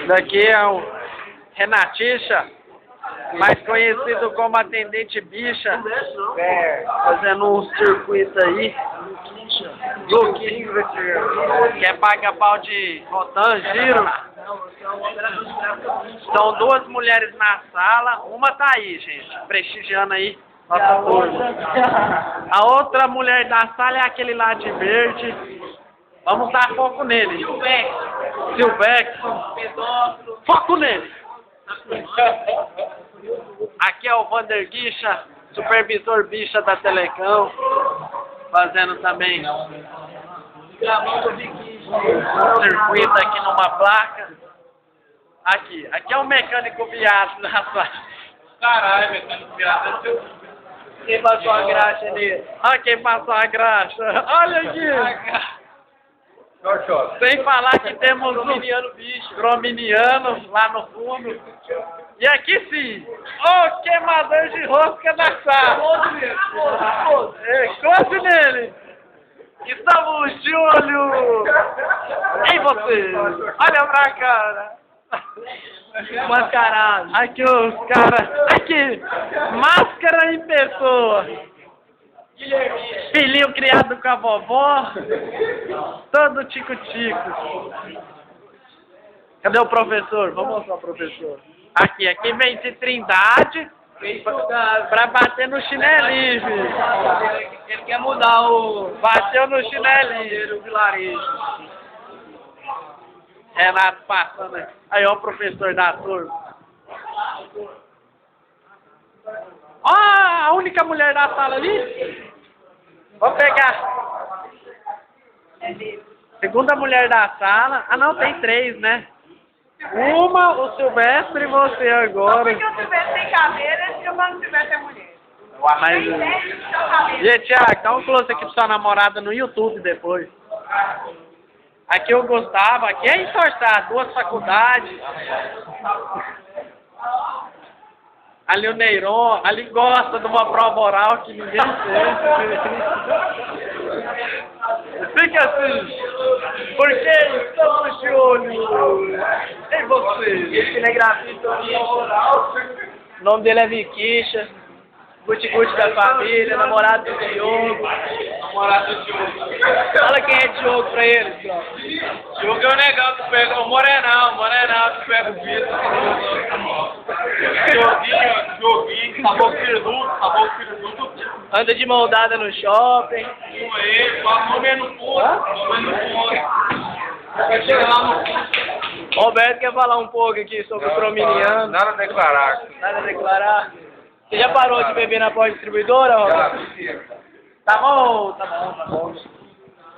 Daqui é o Renatixa, mais conhecido como Atendente Bicha, fazendo um circuito aí. Luquinho, que é paga-pau de rodan, giro. São duas mulheres na sala, uma tá aí, gente, prestigiando aí nossa turma. A outra mulher da sala é aquele lá de verde. Vamos dar foco nele. Silvex. Foco nele. Aqui é o Vander Guicha, supervisor bicha da Telecom, fazendo também circuito aqui numa placa. Aqui é o mecânico viado da sala. Caralho, mecânico viado. Quem passou a graxa ali? Olha quem passou a graxa. Olha aqui. Sem falar que temos um grominiano lá no fundo. E aqui sim, o queimador de rosca da sala. Encoste nele. Estamos de olho em você. Olha pra cara. Mascarado. Aqui os caras. Aqui, máscara em pessoa. Filhinho criado com a vovó, todo tico-tico. Cadê o professor? Vamos mostrar o professor. Aqui vem de Trindade pra bater no chinelinho. Ele quer mudar o... Bateu no chinelinho. O vilarejo. Renato passando aí. Aí, ó o professor da turma. Ó, a única mulher da sala ali. Vou pegar. Segunda mulher da sala. Ah, não, tem três, né? Uma, o Silvestre e você agora. Porque o Silvestre tem caveira e o Mano Silvestre é mulher. Mas, gente, dá um close aqui pra sua namorada no YouTube depois. Aqui o Gustavo, aqui é entortar, duas faculdades. Ali o Neiron, ali gosta de uma prova oral que ninguém fez. Fica assim, porque estamos de olho em você. Esse ele é grafite. O nome dele é Viquicha. Guti-guti da família, namorado do Diogo. Namorado do Diogo. Fala quem é Diogo pra eles, tropa. Diogo é o negão que pega o Morenão que pega o Vitor. Dioguinho, sabor filho. Anda de mão dada no shopping. Com ele, comendo fundo. Chega lá no fundo. Roberto quer falar um pouco aqui sobre o Crominiano. Nada a declarar. Nada a declarar. Você já parou de beber na pós-distribuidora, Roberto? Já. Tá bom.